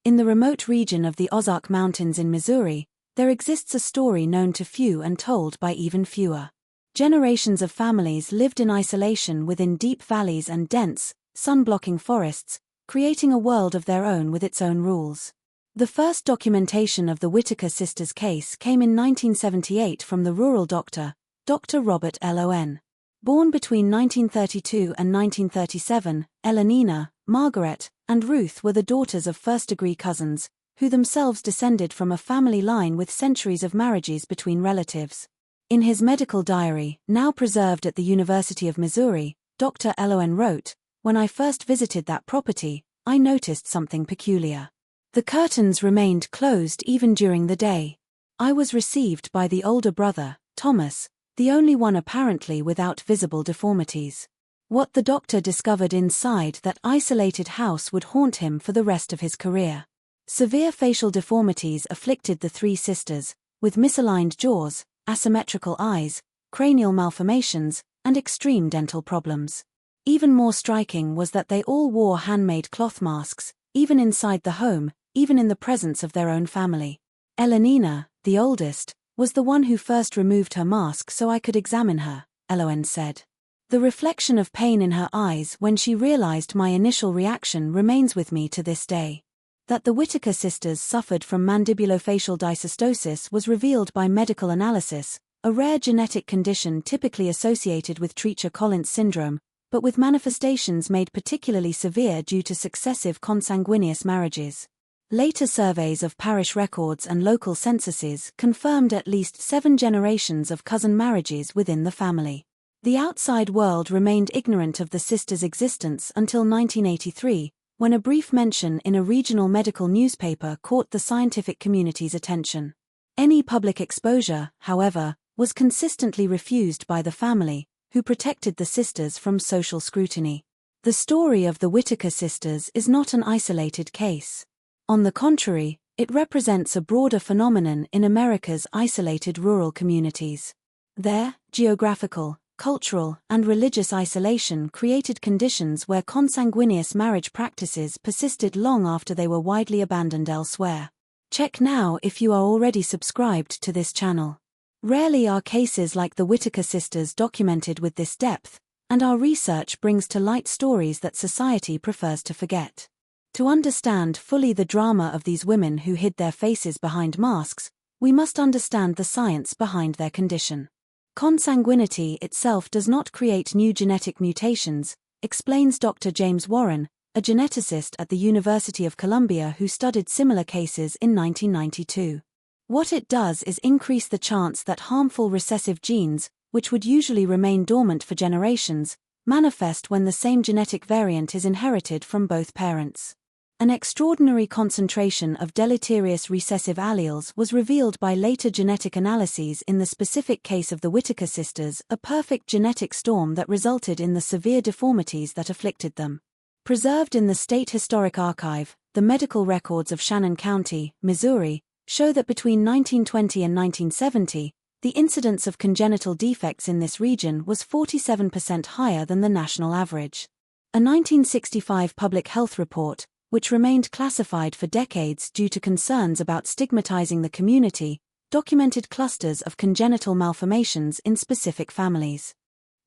In the remote region of the Ozark Mountains in Missouri, there exists a story known to few and told by even fewer. Generations of families lived in isolation within deep valleys and dense, sun-blocking forests, creating a world of their own with its own rules. The first documentation of the Whitaker Sisters case came in 1978 from the rural doctor, Dr. Robert Lon. Born between 1932 and 1937, Elenina, Margaret, and Ruth were the daughters of first-degree cousins, who themselves descended from a family line with centuries of marriages between relatives. In his medical diary, now preserved at the University of Missouri, Dr. Lon wrote, "When I first visited that property, I noticed something peculiar. The curtains remained closed even during the day. I was received by the older brother, Thomas, the only one apparently without visible deformities. What the doctor discovered inside that isolated house would haunt him for the rest of his career. Severe facial deformities afflicted the three sisters, with misaligned jaws, asymmetrical eyes, cranial malformations, and extreme dental problems. Even more striking was that they all wore handmade cloth masks, even inside the home, even in the presence of their own family. Elenina, the oldest, was the one who first removed her mask so I could examine her," Lon said. "The reflection of pain in her eyes when she realized my initial reaction remains with me to this day." That the Whitaker sisters suffered from mandibulofacial dysostosis was revealed by medical analysis, a rare genetic condition typically associated with Treacher-Collins syndrome, but with manifestations made particularly severe due to successive consanguineous marriages. Later surveys of parish records and local censuses confirmed at least 7 generations of cousin marriages within the family. The outside world remained ignorant of the sisters' existence until 1983, when a brief mention in a regional medical newspaper caught the scientific community's attention. Any public exposure, however, was consistently refused by the family, who protected the sisters from social scrutiny. The story of the Whitaker sisters is not an isolated case. On the contrary, it represents a broader phenomenon in America's isolated rural communities. Their geographical, cultural, and religious isolation created conditions where consanguineous marriage practices persisted long after they were widely abandoned elsewhere. Check now if you are already subscribed to this channel. Rarely are cases like the Whitaker sisters documented with this depth, and our research brings to light stories that society prefers to forget. To understand fully the drama of these women who hid their faces behind masks, we must understand the science behind their condition. Consanguinity itself does not create new genetic mutations, explains Dr. James Warren, a geneticist at the University of Columbia who studied similar cases in 1992. What it does is increase the chance that harmful recessive genes, which would usually remain dormant for generations, manifest when the same genetic variant is inherited from both parents. An extraordinary concentration of deleterious recessive alleles was revealed by later genetic analyses in the specific case of the Whitaker sisters, a perfect genetic storm that resulted in the severe deformities that afflicted them. Preserved in the State Historic Archive, the medical records of Shannon County, Missouri, show that between 1920 and 1970, the incidence of congenital defects in this region was 47% higher than the national average. A 1965 public health report, which remained classified for decades due to concerns about stigmatizing the community, documented clusters of congenital malformations in specific families.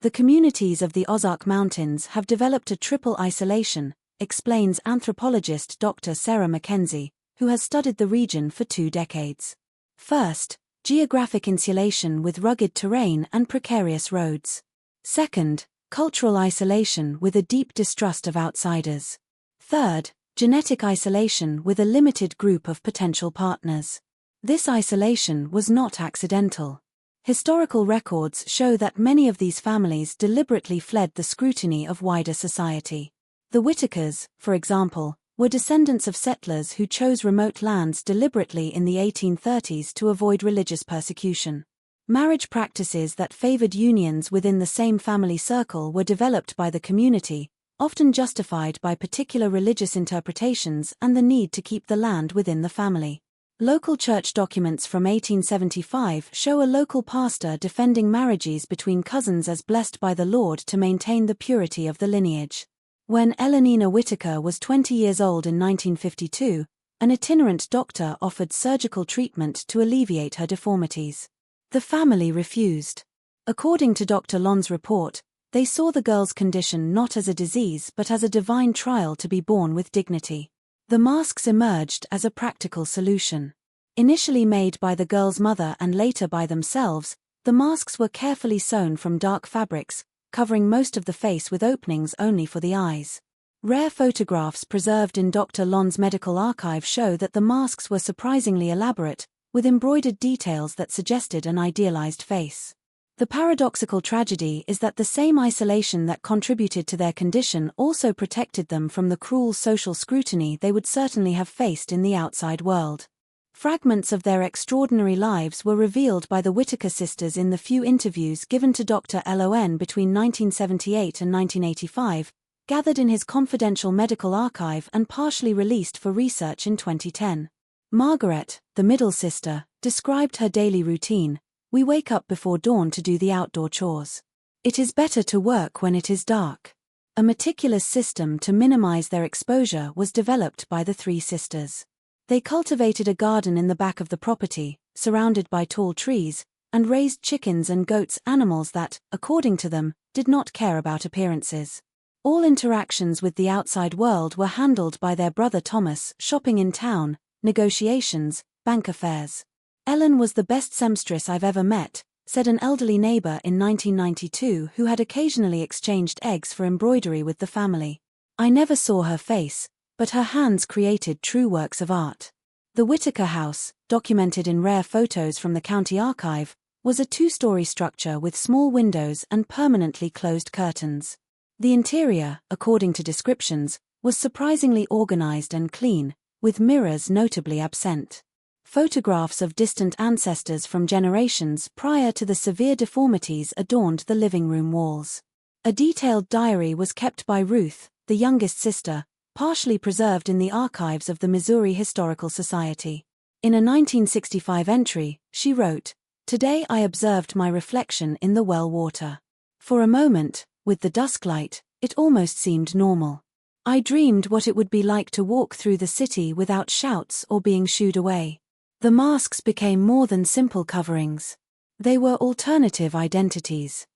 The communities of the Ozark Mountains have developed a triple isolation, explains anthropologist Dr. Sarah Mackenzie, who has studied the region for 2 decades. First, geographic insulation with rugged terrain and precarious roads. Second, cultural isolation with a deep distrust of outsiders. Third, genetic isolation with a limited group of potential partners. This isolation was not accidental. Historical records show that many of these families deliberately fled the scrutiny of wider society. The Whitakers, for example, were descendants of settlers who chose remote lands deliberately in the 1830s to avoid religious persecution. Marriage practices that favored unions within the same family circle were developed by the community, often justified by particular religious interpretations and the need to keep the land within the family. Local church documents from 1875 show a local pastor defending marriages between cousins as blessed by the Lord to maintain the purity of the lineage. When Elenina Whitaker was 20 years old in 1952, An itinerant doctor offered surgical treatment to alleviate her deformities. The family refused. According to Dr. Lon's report, they saw the girl's condition not as a disease but as a divine trial to be borne with dignity. The masks emerged as a practical solution. Initially made by the girl's mother and later by themselves, the masks were carefully sewn from dark fabrics, covering most of the face with openings only for the eyes. Rare photographs preserved in Dr. Lon's medical archive show that the masks were surprisingly elaborate, with embroidered details that suggested an idealized face. The paradoxical tragedy is that the same isolation that contributed to their condition also protected them from the cruel social scrutiny they would certainly have faced in the outside world. Fragments of their extraordinary lives were revealed by the Whitaker sisters in the few interviews given to Dr. Lon between 1978 and 1985, gathered in his confidential medical archive and partially released for research in 2010. Margaret, the middle sister, described her daily routine. "We wake up before dawn to do the outdoor chores. It is better to work when it is dark." A meticulous system to minimize their exposure was developed by the three sisters. They cultivated a garden in the back of the property, surrounded by tall trees, and raised chickens and goats, animals that, according to them, did not care about appearances. All interactions with the outside world were handled by their brother Thomas, shopping in town, negotiations, bank affairs. "Ellen was the best seamstress I've ever met," said an elderly neighbor in 1992 who had occasionally exchanged eggs for embroidery with the family. "I never saw her face, but her hands created true works of art." The Whitaker house, documented in rare photos from the county archive, was a two-story structure with small windows and permanently closed curtains. The interior, according to descriptions, was surprisingly organized and clean, with mirrors notably absent. Photographs of distant ancestors from generations prior to the severe deformities adorned the living room walls. A detailed diary was kept by Ruth, the youngest sister, partially preserved in the archives of the Missouri Historical Society. In a 1965 entry, she wrote, "Today I observed my reflection in the well water. For a moment, with the dusklight, it almost seemed normal. I dreamed what it would be like to walk through the city without shouts or being shooed away." The masks became more than simple coverings. They were alternative identities.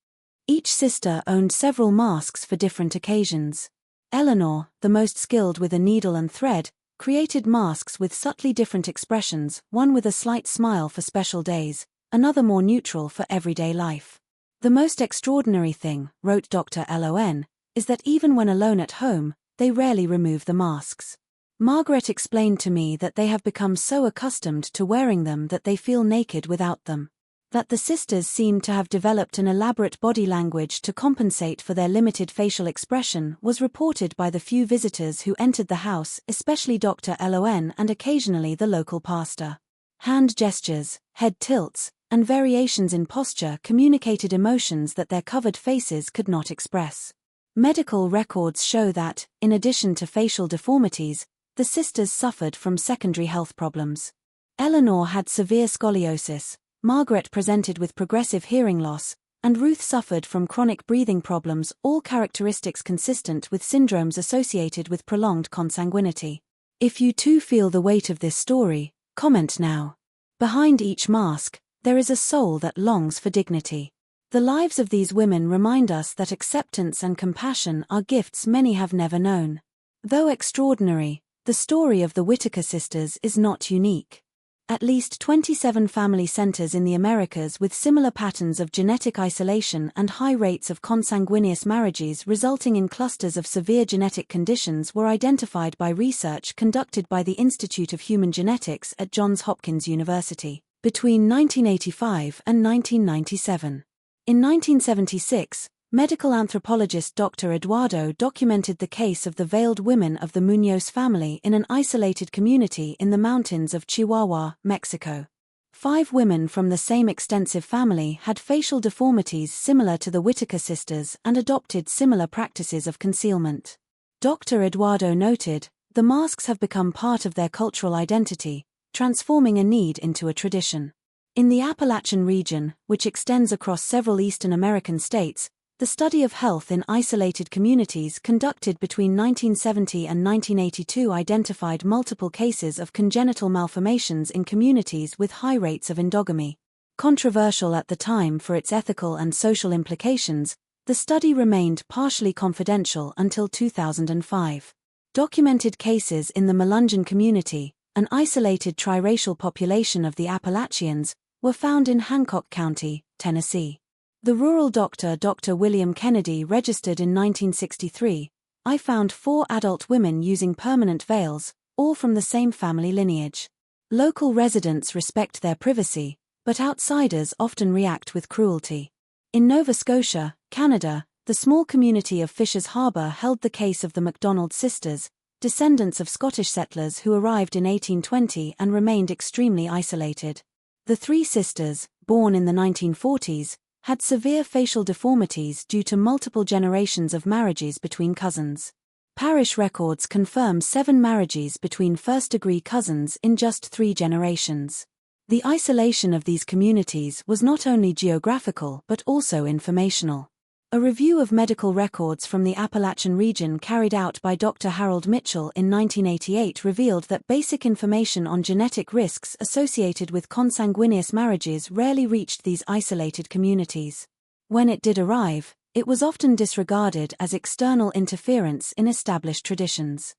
Each sister owned several masks for different occasions. Eleanor, the most skilled with a needle and thread, created masks with subtly different expressions, one with a slight smile for special days, another more neutral for everyday life. "The most extraordinary thing," wrote Dr. Lon, "is that even when alone at home, they rarely remove the masks. Margaret explained to me that they have become so accustomed to wearing them that they feel naked without them. That the sisters seem to have developed an elaborate body language to compensate for their limited facial expression was reported by the few visitors who entered the house, especially Dr. Lon and occasionally the local pastor. Hand gestures, head tilts, and variations in posture communicated emotions that their covered faces could not express. Medical records show that, in addition to facial deformities, the sisters suffered from secondary health problems. Eleanor had severe scoliosis, Margaret presented with progressive hearing loss, and Ruth suffered from chronic breathing problems, all characteristics consistent with syndromes associated with prolonged consanguinity. If you too feel the weight of this story, comment now. Behind each mask, there is a soul that longs for dignity. The lives of these women remind us that acceptance and compassion are gifts many have never known. Though extraordinary, the story of the Whitaker sisters is not unique. At least 27 family centers in the Americas with similar patterns of genetic isolation and high rates of consanguineous marriages resulting in clusters of severe genetic conditions were identified by research conducted by the Institute of Human Genetics at Johns Hopkins University between 1985 and 1997. In 1976, medical anthropologist Dr. Eduardo documented the case of the veiled women of the Muñoz family in an isolated community in the mountains of Chihuahua, Mexico. 5 women from the same extensive family had facial deformities similar to the Whitaker sisters and adopted similar practices of concealment. Dr. Eduardo noted, "The masks have become part of their cultural identity, transforming a need into a tradition." In the Appalachian region, which extends across several Eastern American states, The study of health in isolated communities conducted between 1970 and 1982 identified multiple cases of congenital malformations in communities with high rates of endogamy. Controversial at the time for its ethical and social implications, the study remained partially confidential until 2005. Documented cases in the Melungeon community, an isolated triracial population of the Appalachians, were found in Hancock County, Tennessee. The rural doctor Dr. William Kennedy registered in 1963, "I found 4 adult women using permanent veils, all from the same family lineage. Local residents respect their privacy, but outsiders often react with cruelty." In Nova Scotia, Canada, the small community of Fishers Harbour held the case of the Whitaker Sisters, descendants of Scottish settlers who arrived in 1820 and remained extremely isolated. The 3 sisters, born in the 1940s, had severe facial deformities due to multiple generations of marriages between cousins. Parish records confirm 7 marriages between first-degree cousins in just 3 generations. The isolation of these communities was not only geographical but also informational. A review of medical records from the Appalachian region carried out by Dr. Harold Mitchell in 1988 revealed that basic information on genetic risks associated with consanguineous marriages rarely reached these isolated communities. When it did arrive, it was often disregarded as external interference in established traditions.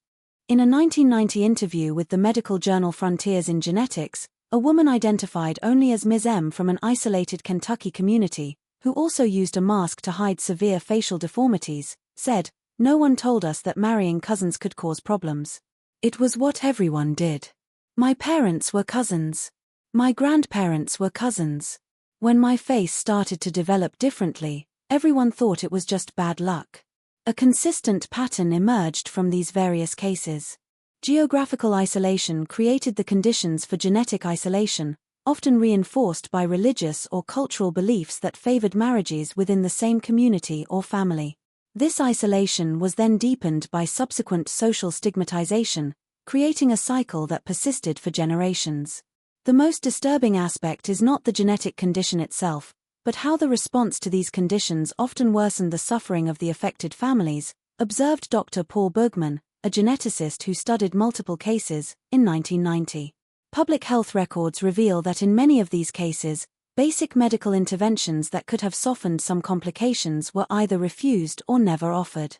In a 1990 interview with the medical journal Frontiers in Genetics, a woman identified only as Ms. M from an isolated Kentucky community, who also used a mask to hide severe facial deformities, said, "No one told us that marrying cousins could cause problems. It was what everyone did. My parents were cousins. My grandparents were cousins. When my face started to develop differently, everyone thought it was just bad luck." A consistent pattern emerged from these various cases. Geographical isolation created the conditions for genetic isolation, often reinforced by religious or cultural beliefs that favored marriages within the same community or family. This isolation was then deepened by subsequent social stigmatization, creating a cycle that persisted for generations. The most disturbing aspect is not the genetic condition itself, but how the response to these conditions often worsened the suffering of the affected families, observed Dr. Paul Bergman, a geneticist who studied multiple cases, in 1990. Public health records reveal that in many of these cases, basic medical interventions that could have softened some complications were either refused or never offered.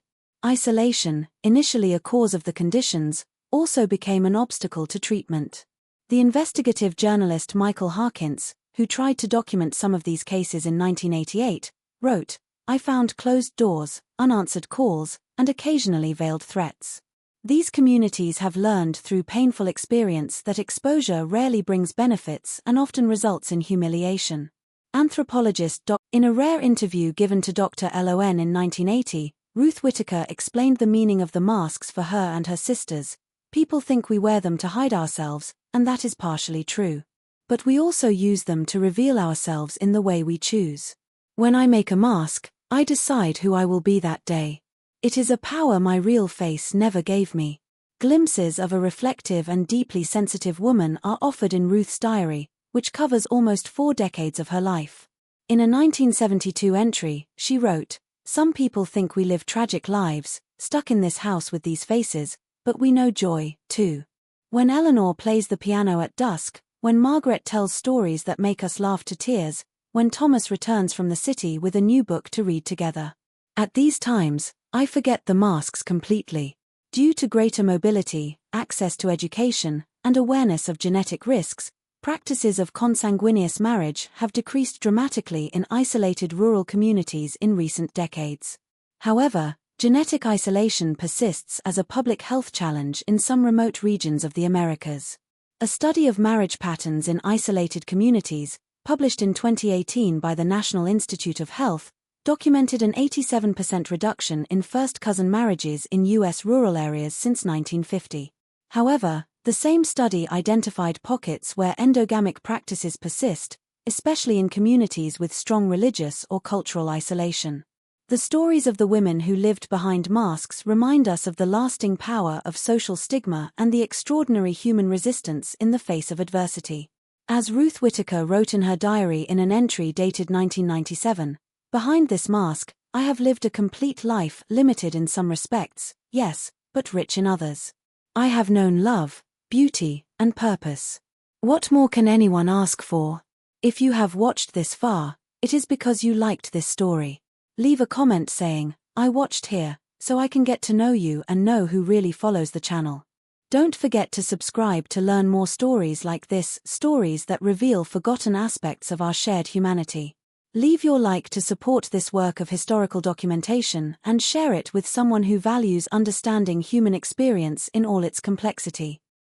Isolation, initially a cause of the conditions, also became an obstacle to treatment. The investigative journalist Michael Harkins, who tried to document some of these cases in 1988, wrote, "I found closed doors, unanswered calls, and occasionally veiled threats. These communities have learned through painful experience that exposure rarely brings benefits and often results in humiliation." Anthropologist In a rare interview given to Dr. Lon in 1980, Ruth Whitaker explained the meaning of the masks for her and her sisters. "People think we wear them to hide ourselves, and that is partially true. But we also use them to reveal ourselves in the way we choose. When I make a mask, I decide who I will be that day. It is a power my real face never gave me." Glimpses of a reflective and deeply sensitive woman are offered in Ruth's diary, which covers almost 4 decades of her life. In a 1972 entry, she wrote, "Some people think we live tragic lives, stuck in this house with these faces, but we know joy, too. When Eleanor plays the piano at dusk, when Margaret tells stories that make us laugh to tears, when Thomas returns from the city with a new book to read together. At these times, I forget the masks completely. Due to greater mobility, access to education, and awareness of genetic risks, practices of consanguineous marriage have decreased dramatically in isolated rural communities in recent decades. However, genetic isolation persists as a public health challenge in some remote regions of the Americas. A study of marriage patterns in isolated communities, published in 2018 by the National Institute of Health, documented an 87% reduction in first-cousin marriages in U.S. rural areas since 1950. However, the same study identified pockets where endogamic practices persist, especially in communities with strong religious or cultural isolation. The stories of the women who lived behind masks remind us of the lasting power of social stigma and the extraordinary human resistance in the face of adversity. As Ruth Whitaker wrote in her diary in an entry dated 1997, "Behind this mask, I have lived a complete life, limited in some respects, yes, but rich in others. I have known love, beauty, and purpose. What more can anyone ask for? If you have watched this far, it is because you liked this story. Leave a comment saying, "I watched here," so I can get to know you and know who really follows the channel. Don't forget to subscribe to learn more stories like this, stories that reveal forgotten aspects of our shared humanity. Leave your like to support this work of historical documentation and share it with someone who values understanding human experience in all its complexity.